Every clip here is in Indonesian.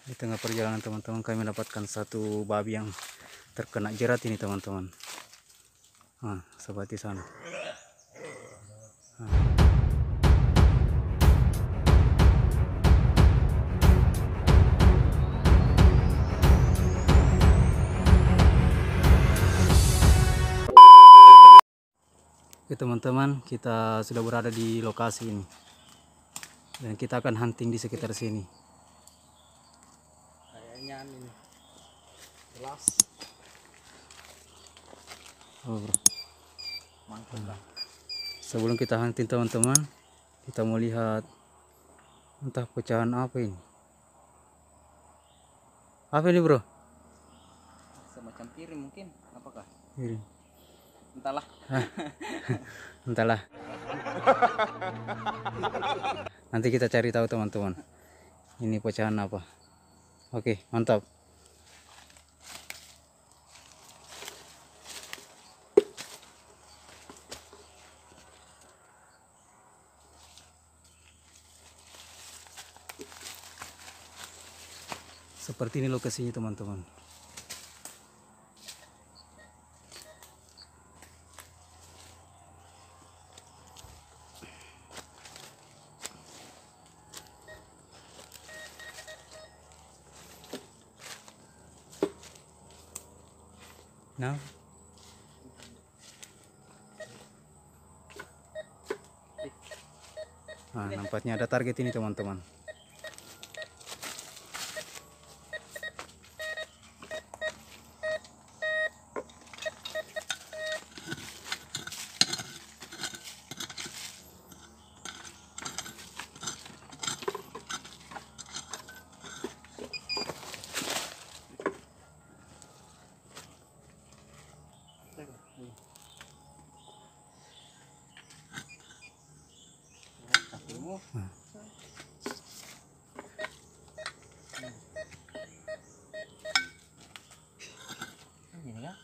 Di tengah perjalanan teman-teman kami mendapatkan satu babi yang terkena jerat ini teman-teman. Seperti sana. Oke teman-teman, kita sudah berada di lokasi ini dan kita akan hunting di sekitar sini. Kayaknya ini jelas. Bro. Mantap lah. Sebelum kita hunting teman-teman, kita mau lihat entah pecahan apa ini. Apa ini bro? Semacam piring mungkin, apakah? Piring. Entahlah. Entahlah. Nanti kita cari tahu teman-teman. Ini pecahan apa? Oke, mantap. Seperti ini lokasinya teman-teman. Nah, nampaknya ada target ini teman-teman. Ini kan?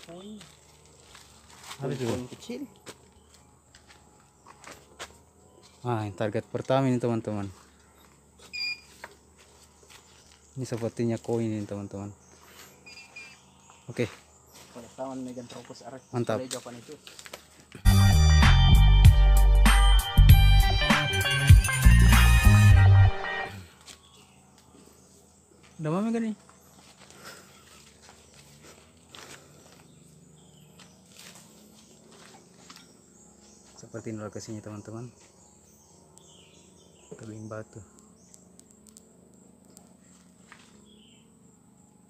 Poin. Apa itu? Poin kecil. Yang target pertama ini teman-teman. Ini sepertinya koin ini teman-teman. Oke. Pada taman Megantropus Ares. Mantap. Jawaban itu. Udah mami kan nih? Seperti ini lokasinya teman-teman. Tebing batu.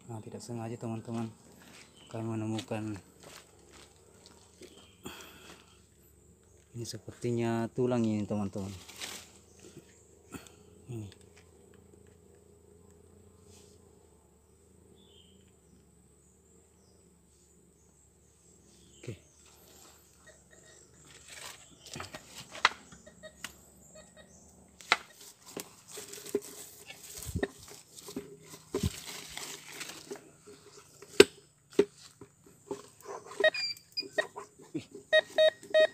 Tidak sengaja teman-teman kami menemukan ini, sepertinya tulang ini teman-teman. Ini. Oke.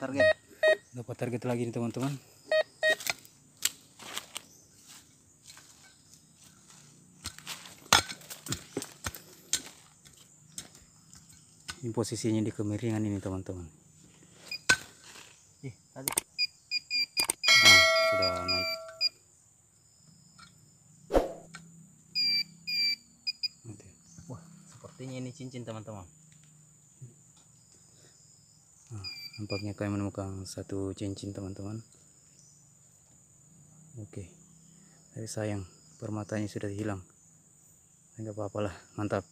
Target. Dapat target lagi nih teman-teman. Ini posisinya di kemiringan ini teman-teman. Tadi. Sudah naik. Wah, sepertinya ini cincin teman-teman. Nampaknya kami menemukan satu cincin teman-teman. Oke. Tapi sayang permatanya sudah hilang. Enggak apa-apalah, mantap.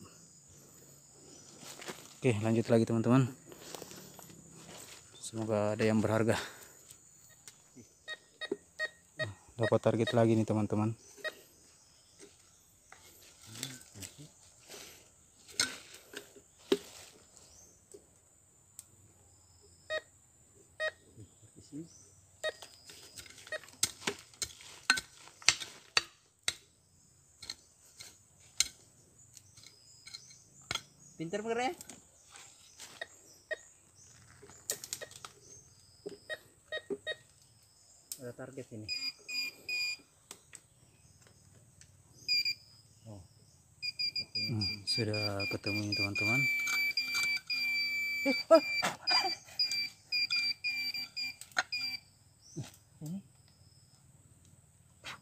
Oke, lanjut lagi teman-teman. Semoga ada yang berharga. Dapat target lagi nih teman-teman. Pintar bener ya? Ada target ini. Sudah ketemu ini teman-teman. Ini.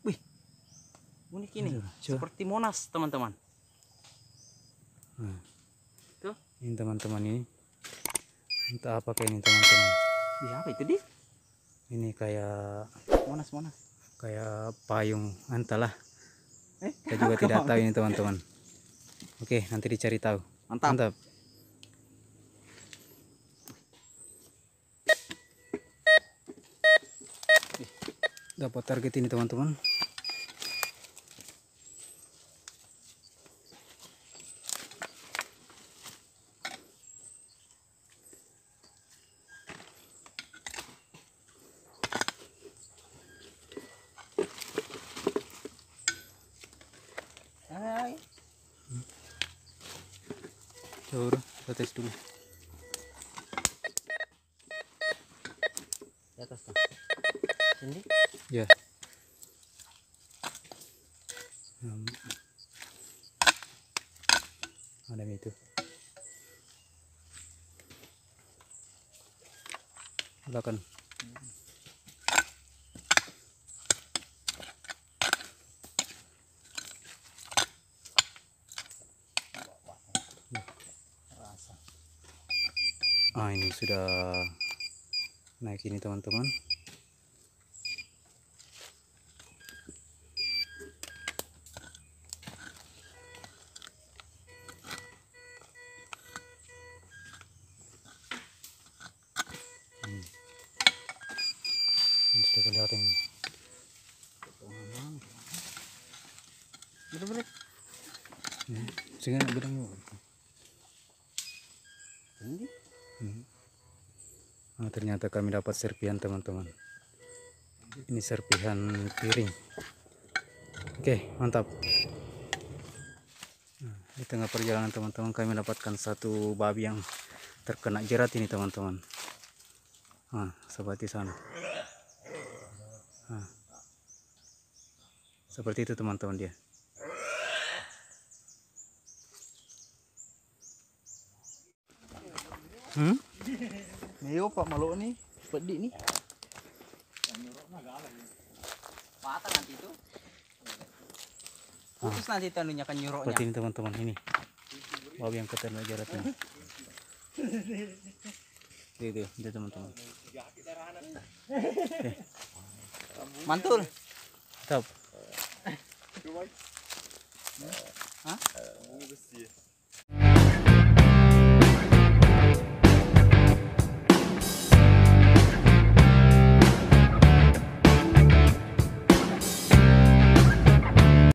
Wih. Unik ini. Coba. Seperti Monas, teman-teman. Nah, Tuh. ini teman-teman ini. Entah apa kayak ini teman-teman. Wih, apa itu, Di? Ini kayak Monas. kayak payung, entahlah. Eh, Kita juga tidak tahu ini teman-teman. Oke, nanti dicari tahu. Mantap. Dapat target ini teman-teman. Hai. Coba kita tes dulu. Di atas tuh. Sini. Ya. Ada itu. Belakang. Ini sudah naik ini teman-teman. Ini sudah kelihatan ini. Bener-bener. Sehingga bilang Ini. ternyata kami dapat serpihan teman-teman. Ini serpihan piring. Oke, mantap. Di tengah perjalanan teman-teman kami mendapatkan satu babi yang terkena jerat ini teman-teman. Seperti sana. Seperti itu teman-teman dia. Meo Pak Malo nih, pedih nih. Patah nanti itu. Putus nanti tanunya kan nyuroknya. Seperti ini teman-teman ini. Babi yang kena jerat ini. Itu teman-teman. Mantul. Mantap. Hah?